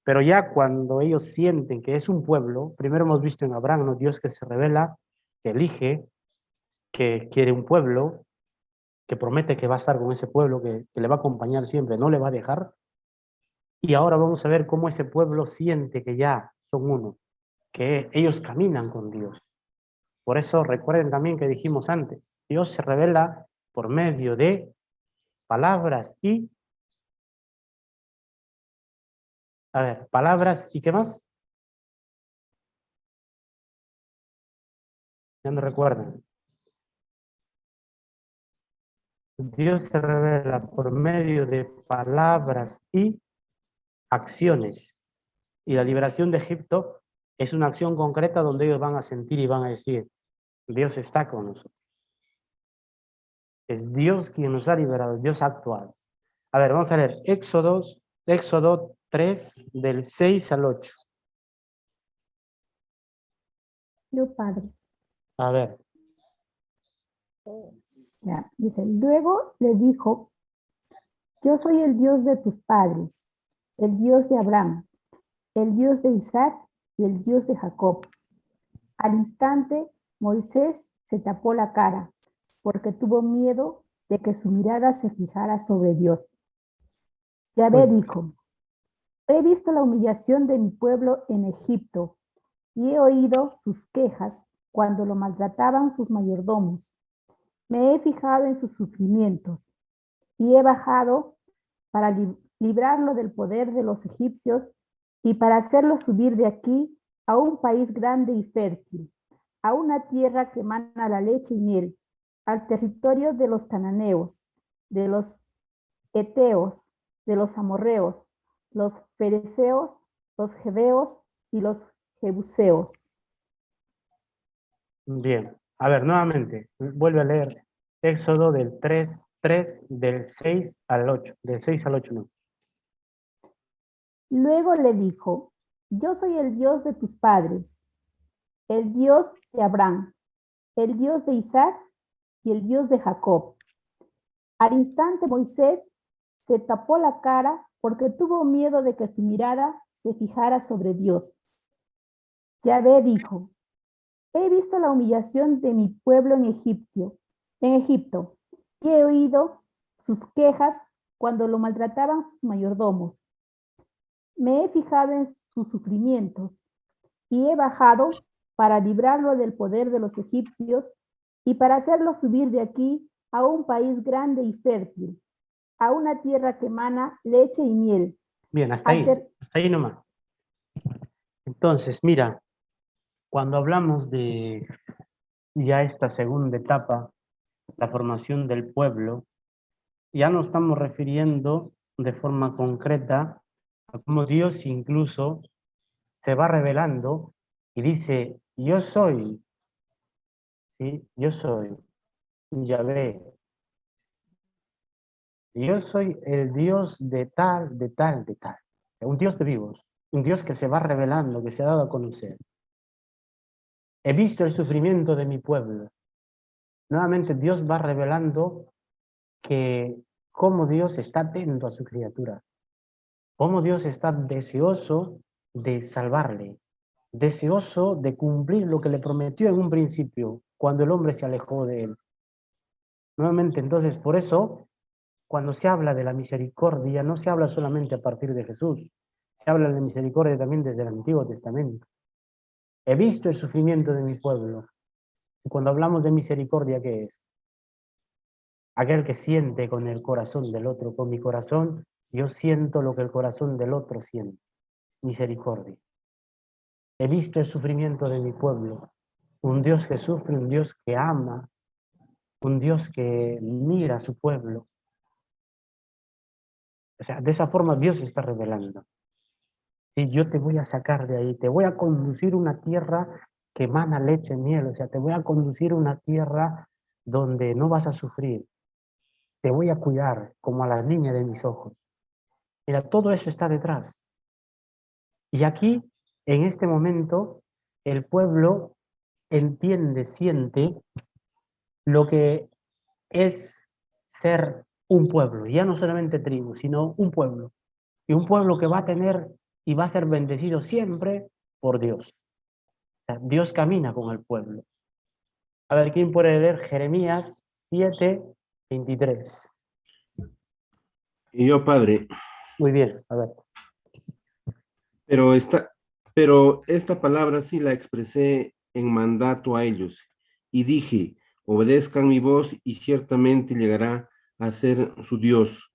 Pero ya cuando ellos sienten que es un pueblo, primero hemos visto en Abraham, ¿no? Dios que se revela, que elige, que quiere un pueblo, que promete que va a estar con ese pueblo, que le va a acompañar siempre, no le va a dejar. Y ahora vamos a ver cómo ese pueblo siente que ya son uno, que ellos caminan con Dios. Por eso recuerden también que dijimos antes, Dios se revela por medio de palabras y... A ver, palabras y ¿qué más? Ya no recuerdan. Dios se revela por medio de palabras y acciones. Y la liberación de Egipto es una acción concreta donde ellos van a sentir y van a decir, Dios está con nosotros. Es Dios quien nos ha liberado, Dios ha actuado. A ver, vamos a leer Éxodo 3, del 6 al 8. Yo, Padre. A ver. Ya, dice, luego le dijo, yo soy el Dios de tus padres, el Dios de Abraham, el Dios de Isaac y el Dios de Jacob. Al instante, Moisés se tapó la cara porque tuvo miedo de que su mirada se fijara sobre Dios. Yahvé dijo, he visto la humillación de mi pueblo en Egipto y he oído sus quejas cuando lo maltrataban sus mayordomos. Me he fijado en sus sufrimientos y he bajado para librarlo del poder de los egipcios y para hacerlo subir de aquí a un país grande y fértil, a una tierra que emana la leche y miel, al territorio de los cananeos, de los heteos, de los amorreos, los fereceos, los jebeos y los jebuseos. Bien, a ver, nuevamente, vuelve a leer Éxodo del 3, del 6 al 8, del 6 al 8, no. Luego le dijo, yo soy el Dios de tus padres, el Dios de Abraham, el Dios de Isaac y el Dios de Jacob. Al instante Moisés se tapó la cara porque tuvo miedo de que su mirada se fijara sobre Dios. Yahvé dijo, he visto la humillación de mi pueblo en Egipto, y he oído sus quejas cuando lo maltrataban sus mayordomos. Me he fijado en sus sufrimientos y he bajado para librarlo del poder de los egipcios y para hacerlo subir de aquí a un país grande y fértil, a una tierra que emana leche y miel. Bien, hasta ahí nomás. Entonces, mira, cuando hablamos de ya esta segunda etapa, la formación del pueblo, ya nos estamos refiriendo de forma concreta a cómo Dios incluso se va revelando y dice, yo soy, ¿sí? Yo soy Yahvé. Yo soy el Dios de tal, de tal, de tal. Un Dios de vivos, un Dios que se va revelando, que se ha dado a conocer. He visto el sufrimiento de mi pueblo. Nuevamente Dios va revelando que cómo Dios está atento a su criatura, cómo Dios está deseoso de salvarle, deseoso de cumplir lo que le prometió en un principio, cuando el hombre se alejó de él. Nuevamente, entonces, por eso, cuando se habla de la misericordia, no se habla solamente a partir de Jesús, se habla de misericordia también desde el Antiguo Testamento. He visto el sufrimiento de mi pueblo. Y cuando hablamos de misericordia, ¿qué es? Aquel que siente con el corazón del otro, con mi corazón, yo siento lo que el corazón del otro siente. Misericordia. He visto el sufrimiento de mi pueblo. Un Dios que sufre, un Dios que ama, un Dios que mira a su pueblo. O sea, de esa forma Dios se está revelando. Y yo te voy a sacar de ahí, te voy a conducir a una tierra que emana leche y miel, o sea, te voy a conducir a una tierra donde no vas a sufrir. Te voy a cuidar como a la niña de mis ojos. Mira, todo eso está detrás. Y aquí, en este momento, el pueblo entiende, siente lo que es ser un pueblo, ya no solamente tribu, sino un pueblo. Y un pueblo que va a tener y va a ser bendecido siempre por Dios. O sea, Dios camina con el pueblo. A ver, ¿quién puede leer Jeremías 7:23? Y yo, padre, Muy bien, a ver. pero esta palabra sí la expresé en mandato a ellos y dije, obedezcan mi voz y ciertamente llegará a ser su Dios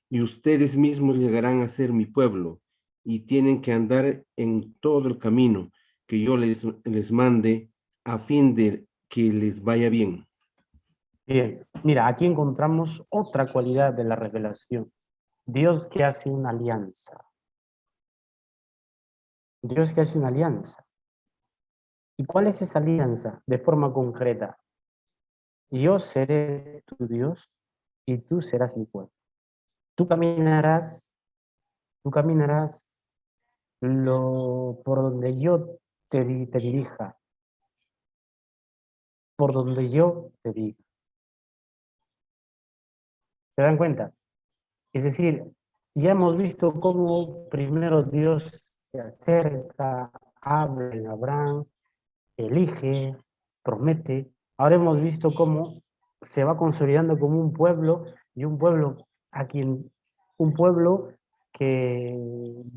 y ustedes mismos llegarán a ser mi pueblo y tienen que andar en todo el camino que yo les mande a fin de que les vaya bien. Bien, mira, aquí encontramos otra cualidad de la revelación. Dios que hace una alianza. Dios que hace una alianza. ¿Y cuál es esa alianza? De forma concreta. Yo seré tu Dios y tú serás mi pueblo. Tú caminarás por donde yo te dirija. Por donde yo te diga. ¿Se dan cuenta? Es decir, ya hemos visto cómo primero Dios se acerca, habla en Abraham, elige, promete. Ahora hemos visto cómo se va consolidando como un pueblo y un pueblo que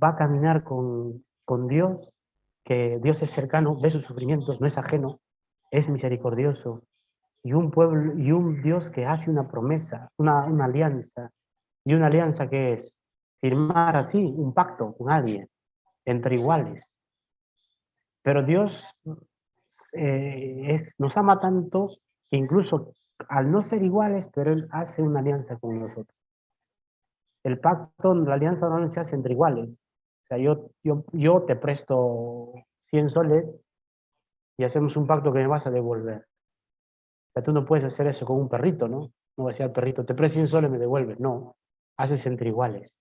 va a caminar con Dios, que Dios es cercano, ve sus sufrimientos, no es ajeno, es misericordioso. Y un pueblo y un Dios que hace una promesa, una alianza. ¿Y una alianza que es? Firmar así un pacto con alguien, entre iguales. Pero Dios nos ama tanto que incluso al no ser iguales, pero Él hace una alianza con nosotros. El pacto, la alianza no se hace entre iguales. O sea, yo te presto 100 soles y hacemos un pacto que me vas a devolver. O sea, tú no puedes hacer eso con un perrito, ¿no? No va a decir al perrito, te presto 100 soles y me devuelves. No, haces entre iguales.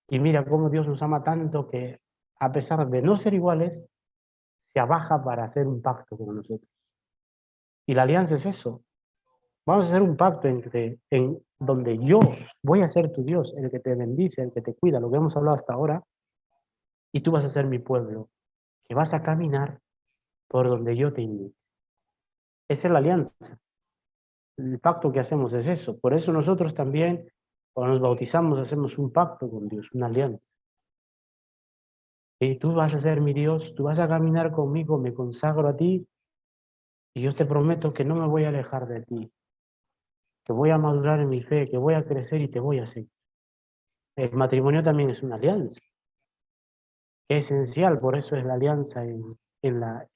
Y mira cómo Dios nos ama tanto que a pesar de no ser iguales, se abaja para hacer un pacto con nosotros. Y la alianza es eso. Vamos a hacer un pacto en donde yo voy a ser tu Dios, el que te bendice, el que te cuida, lo que hemos hablado hasta ahora, y tú vas a ser mi pueblo, que vas a caminar por donde yo te indique. Esa es la alianza. El pacto que hacemos es eso. Por eso nosotros también Cuando nos bautizamos hacemos un pacto con Dios, una alianza. Y tú vas a ser mi Dios, tú vas a caminar conmigo, me consagro a ti y yo te prometo que no me voy a alejar de ti, que voy a madurar en mi fe, que voy a crecer y te voy a seguir. El matrimonio también es una alianza, que es esencial, por eso es la alianza en la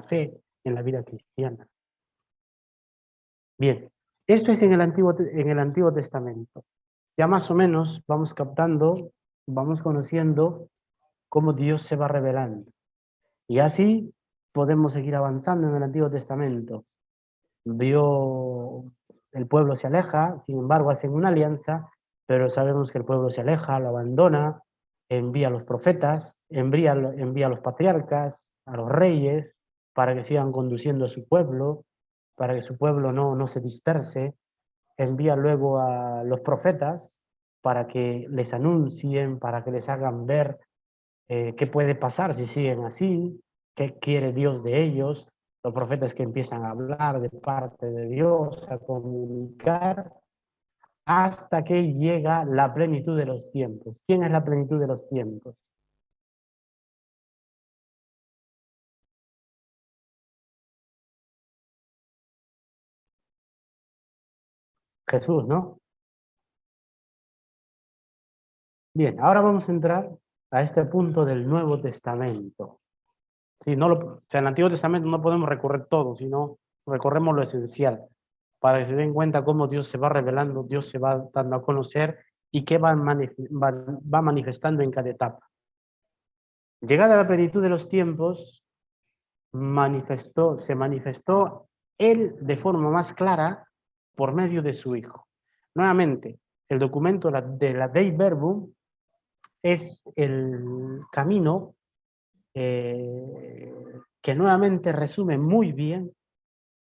fe, en la vida cristiana. Bien, esto es en el Antiguo Testamento. Ya más o menos vamos captando, vamos conociendo cómo Dios se va revelando. Y así podemos seguir avanzando en el Antiguo Testamento. El pueblo se aleja, sin embargo hacen una alianza, pero sabemos que el pueblo se aleja, lo abandona, envía a los profetas, envía a los patriarcas, a los reyes, para que sigan conduciendo a su pueblo, para que su pueblo no se disperse, envía luego a los profetas para que les anuncien, para que les hagan ver qué puede pasar si siguen así, qué quiere Dios de ellos, los profetas que empiezan a hablar de parte de Dios, a comunicar, hasta que llega la plenitud de los tiempos. ¿Quién es la plenitud de los tiempos? Jesús, ¿no? Bien, ahora vamos a entrar a este punto del Nuevo Testamento. Sí, o sea, en el Antiguo Testamento no podemos recorrer todo, sino recorremos lo esencial, para que se den cuenta cómo Dios se va revelando, Dios se va dando a conocer y qué va manifestando en cada etapa. Llegada a la plenitud de los tiempos, se manifestó Él de forma más clara por medio de su Hijo. Nuevamente, el documento de la Dei Verbum es el camino que nuevamente resume muy bien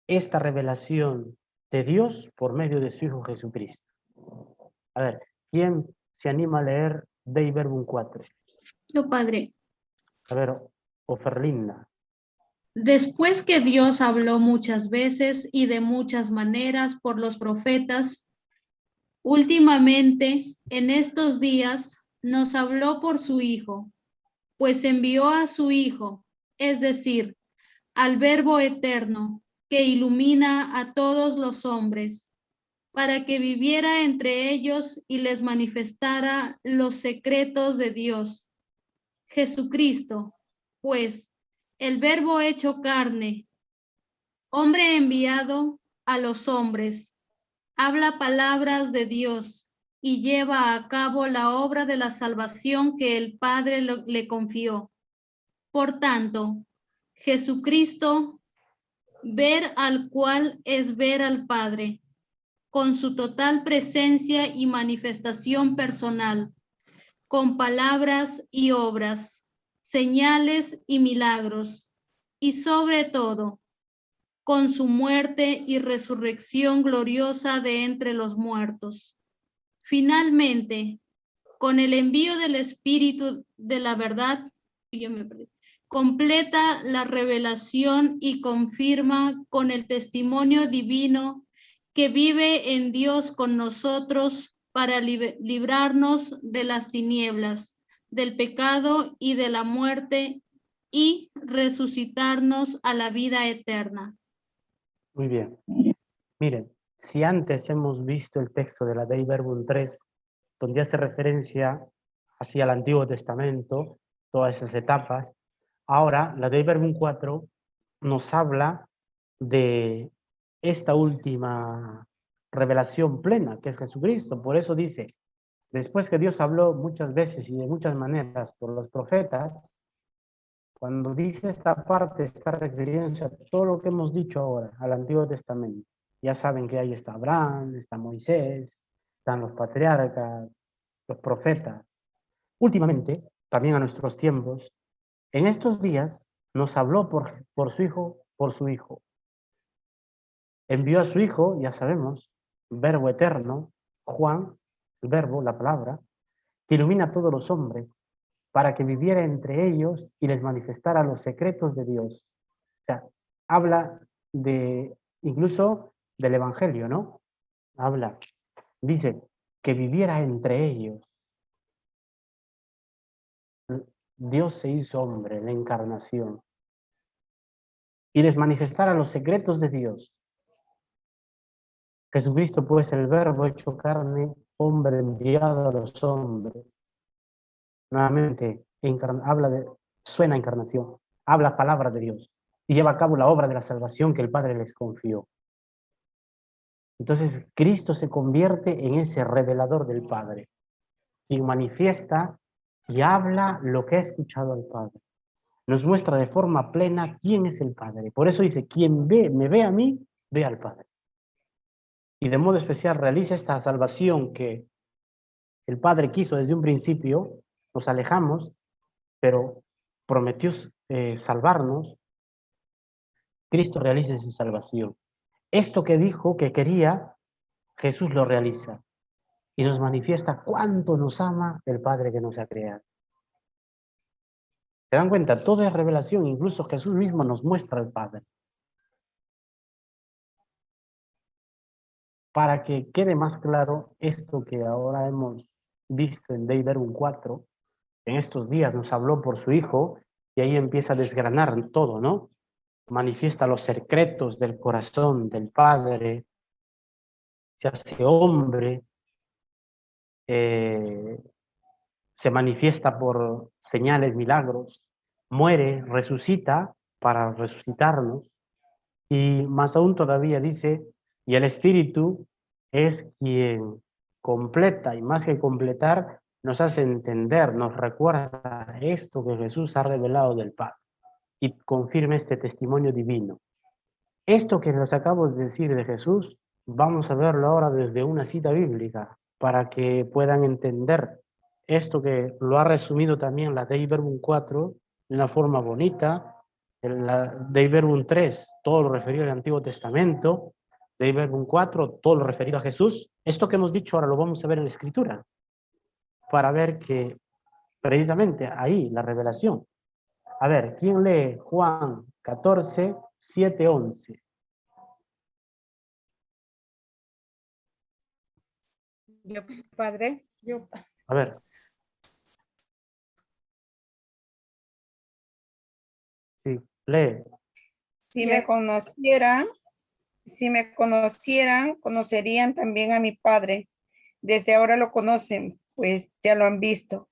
esta revelación de Dios por medio de su Hijo Jesucristo. A ver, ¿quién se anima a leer Dei Verbum 4? Yo, Padre. A ver, Oferlinda. Después que Dios habló muchas veces y de muchas maneras por los profetas, últimamente, en estos días, nos habló por su Hijo, pues envió a su Hijo, es decir, al Verbo eterno, que ilumina a todos los hombres, para que viviera entre ellos y les manifestara los secretos de Dios. Jesucristo, pues, el Verbo hecho carne, hombre enviado a los hombres, habla palabras de Dios y lleva a cabo la obra de la salvación que el Padre le confió. Por tanto, Jesucristo, ver al cual es ver al Padre, con su total presencia y manifestación personal, con palabras y obras, señales y milagros, y sobre todo, con su muerte y resurrección gloriosa de entre los muertos. Finalmente, con el envío del Espíritu de la verdad, completa la revelación y confirma con el testimonio divino que vive en Dios con nosotros para librarnos de las tinieblas, del pecado y de la muerte y resucitarnos a la vida eterna. Muy bien. Miren, si antes hemos visto el texto de la Dei Verbum 3, donde hace referencia hacia el Antiguo Testamento, todas esas etapas, ahora la Dei Verbum 4 nos habla de esta última revelación plena, que es Jesucristo. Por eso dice, después que Dios habló muchas veces y de muchas maneras por los profetas, cuando dice esta parte está refiriéndose a todo lo que hemos dicho ahora, al Antiguo Testamento. Ya saben que ahí está Abraham, está Moisés, están los patriarcas, los profetas. Últimamente, también a nuestros tiempos, en estos días nos habló por su Hijo. Envió a su Hijo, ya sabemos, Verbo eterno, Juan, el Verbo, la palabra, que ilumina a todos los hombres, para que viviera entre ellos y les manifestara los secretos de Dios. O sea, habla incluso del Evangelio, ¿no? Habla Dice que viviera entre ellos. Dios se hizo hombre, la encarnación, y les manifestara los secretos de Dios. Jesucristo, pues, el Verbo hecho carne, hombre enviado a los hombres. Nuevamente, suena encarnación, habla palabra de Dios y lleva a cabo la obra de la salvación que el Padre les confió. Entonces, Cristo se convierte en ese revelador del Padre, quien manifiesta y habla lo que ha escuchado al Padre. Nos muestra de forma plena quién es el Padre. Por eso dice, quien me ve a mí, ve al Padre. Y de modo especial realiza esta salvación que el Padre quiso desde un principio. Nos alejamos, pero prometió salvarnos. Cristo realiza esa salvación. Esto que dijo que quería, Jesús lo realiza. Y nos manifiesta cuánto nos ama el Padre que nos ha creado. ¿Se dan cuenta? Todo es revelación. Incluso Jesús mismo nos muestra al Padre. Para que quede más claro esto que ahora hemos visto en Dei Verbum 4, en estos días nos habló por su Hijo, y ahí empieza a desgranar todo, ¿no? Manifiesta los secretos del corazón del Padre, se hace hombre, se manifiesta por señales, milagros, muere, resucita para resucitarnos, y más aún todavía dice, y el Espíritu es quien completa, y más que completar, nos hace entender, nos recuerda esto que Jesús ha revelado del Padre, y confirma este testimonio divino. Esto que les acabo de decir de Jesús, vamos a verlo ahora desde una cita bíblica, para que puedan entender esto que lo ha resumido también la Dei Verbum 4, de una forma bonita, en la Dei Verbum 3, todo lo referido al Antiguo Testamento, Dei Verbum 4, todo lo referido a Jesús. Esto que hemos dicho ahora lo vamos a ver en la Escritura, para ver que precisamente ahí la revelación. A ver, ¿quién lee Juan 14, 7, 11? Yo, Padre, A ver. Sí, lee. Si me conocieran, conocerían también a mi Padre. Desde ahora lo conocen, pues ya lo han visto.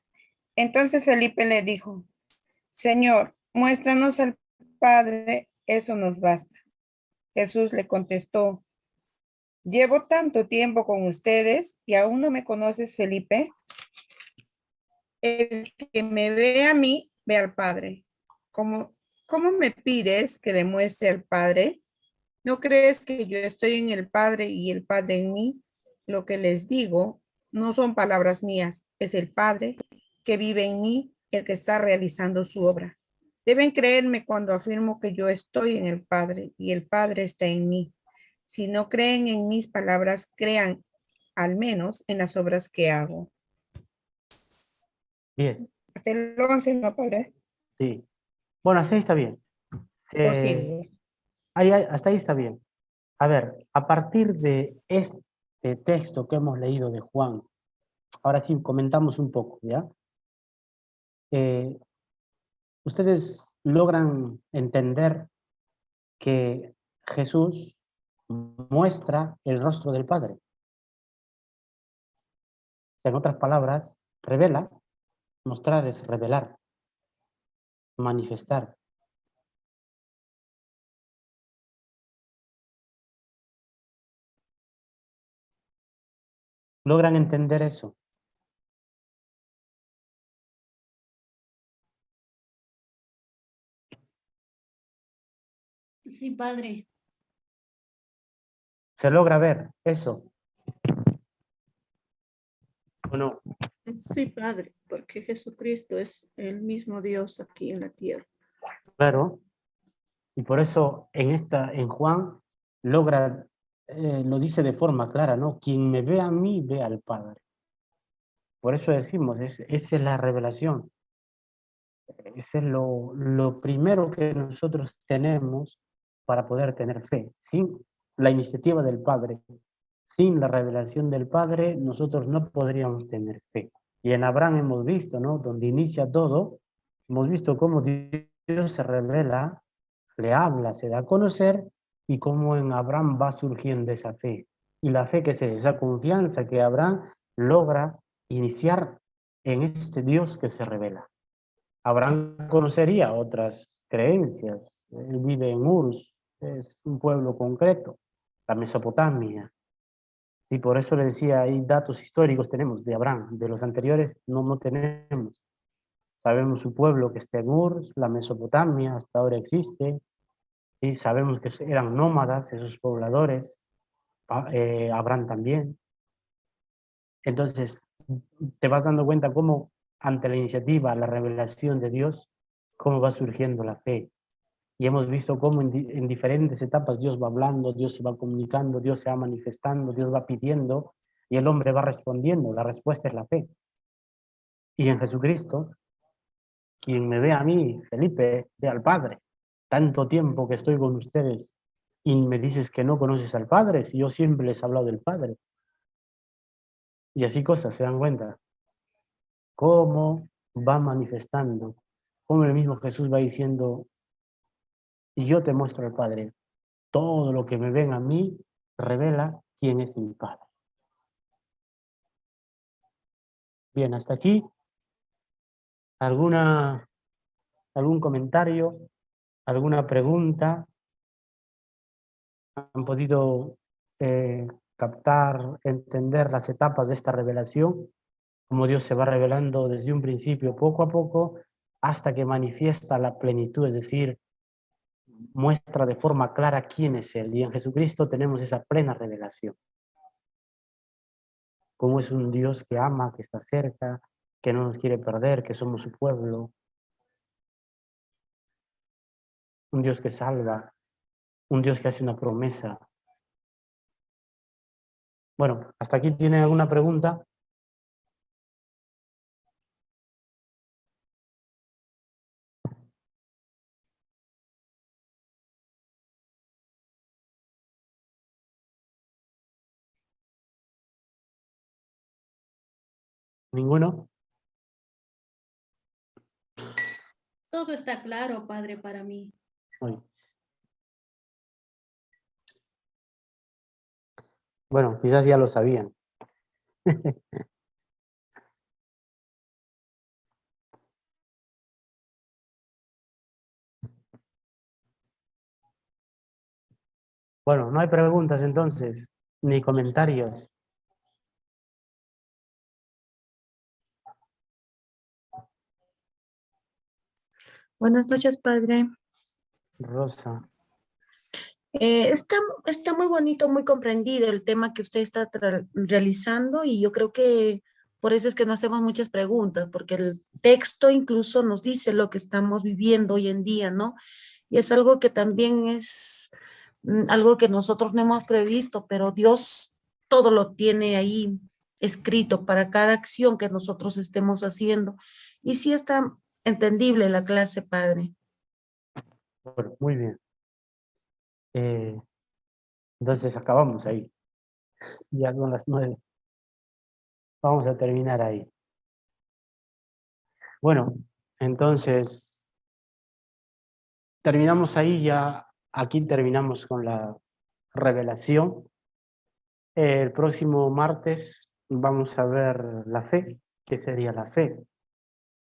Entonces Felipe le dijo, Señor, muéstranos al Padre, eso nos basta. Jesús le contestó, llevo tanto tiempo con ustedes y aún no me conoces, Felipe. El que me ve a mí, ve al Padre. ¿Cómo me pides que le muestre al Padre? ¿No crees que yo estoy en el Padre y el Padre en mí? Lo que les digo no son palabras mías, es el Padre que vive en mí, el que está realizando su obra. Deben creerme cuando afirmo que yo estoy en el Padre y el Padre está en mí. Si no creen en mis palabras, crean al menos en las obras que hago. Bien. Hasta el 11, ¿no, Padre? Sí. Bueno, hasta ahí está bien. Posible. Hasta ahí está bien. A ver, a partir de este texto que hemos leído de Juan, ahora sí comentamos un poco, ¿ya? Ustedes logran entender que Jesús muestra el rostro del Padre. En otras palabras, revela. Mostrar es revelar, manifestar. ¿Logran entender eso? Sí, Padre. ¿Se logra ver eso? ¿O no? Sí, Padre, porque Jesucristo es el mismo Dios aquí en la tierra. Claro. Y por eso en Juan logra, lo dice de forma clara, ¿no? Quien me ve a mí, ve al Padre. Por eso decimos, esa es la revelación. Ese es lo primero que nosotros tenemos para poder tener fe. Sin la iniciativa del Padre, sin la revelación del Padre, nosotros no podríamos tener fe. Y en Abraham hemos visto, ¿no? Donde inicia todo, hemos visto cómo Dios se revela, le habla, se da a conocer, y cómo en Abraham va surgiendo esa fe. Y la fe que es esa confianza que Abraham logra iniciar en este Dios que se revela. Abraham conocería otras creencias. Él vive en Ur, es un pueblo concreto, la Mesopotamia. Y por eso le decía, hay datos históricos tenemos de Abraham, de los anteriores no tenemos. Sabemos su pueblo que está en Ur, la Mesopotamia, hasta ahora existe, y sabemos que eran nómadas esos pobladores, Abraham también. Entonces, te vas dando cuenta cómo ante la iniciativa, la revelación de Dios, cómo va surgiendo la fe. Y hemos visto cómo en diferentes etapas Dios va hablando, Dios se va comunicando, Dios se va manifestando, Dios va pidiendo, y el hombre va respondiendo. La respuesta es la fe. Y en Jesucristo, quien me ve a mí, Felipe, ve al Padre. Tanto tiempo que estoy con ustedes y me dices que no conoces al Padre, si yo siempre les he hablado del Padre. Y así cosas, se dan cuenta. Cómo va manifestando, cómo el mismo Jesús va diciendo, y yo te muestro al Padre. Todo lo que me ven a mí revela quién es mi Padre. Bien, hasta aquí. ¿Algún comentario? ¿Alguna pregunta? ¿Han podido captar, entender las etapas de esta revelación? Cómo Dios se va revelando desde un principio, poco a poco, hasta que manifiesta la plenitud, es decir, muestra de forma clara quién es Él. Y en Jesucristo tenemos esa plena revelación. Cómo es un Dios que ama, que está cerca, que no nos quiere perder, que somos su pueblo. Un Dios que salva, un Dios que hace una promesa. Bueno, ¿hasta aquí tienen alguna pregunta? ¿Ninguno? Todo está claro, Padre, para mí. Oye. Bueno, quizás ya lo sabían. Bueno, no hay preguntas entonces, ni comentarios. Buenas noches, padre. Rosa. Está muy bonito, muy comprendido el tema que usted está realizando y yo creo que por eso es que no hacemos muchas preguntas, porque el texto incluso nos dice lo que estamos viviendo hoy en día, ¿no? Y es algo que también es algo que nosotros no hemos previsto, pero Dios todo lo tiene ahí escrito para cada acción que nosotros estemos haciendo. Y sí está entendible la clase, padre. Bueno, muy bien. Entonces acabamos ahí. Ya son las 9. Vamos a terminar ahí. Bueno, entonces terminamos ahí ya. Aquí terminamos con la revelación. El próximo martes vamos a ver la fe. ¿Qué sería la fe?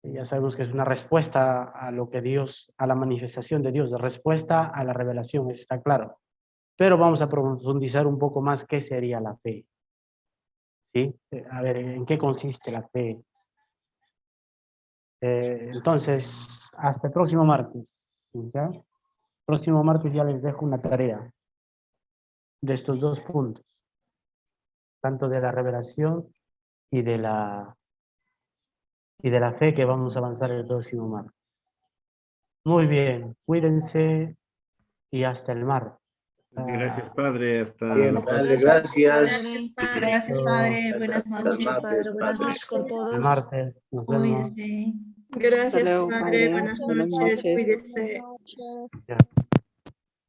Ya sabemos que es una respuesta a lo que Dios, a la manifestación de Dios, respuesta a la revelación, eso está claro. Pero vamos a profundizar un poco más qué sería la fe. ¿Sí? A ver, ¿en qué consiste la fe? Entonces, hasta el próximo martes. ¿Ya? Próximo martes ya les dejo una tarea de estos 2 puntos. Tanto de la revelación y de la fe que vamos a avanzar el próximo martes. Muy bien, cuídense y hasta el martes. Gracias, padre. Hasta Bien, padre, gracias. Gracias, Padre. Buenas noches. Buenas noches con todos. El martes, nos vemos. Cuídense. Gracias, Hasta luego, padre. padre. Buenas Buenas noches. noches. Cuídese. Ya.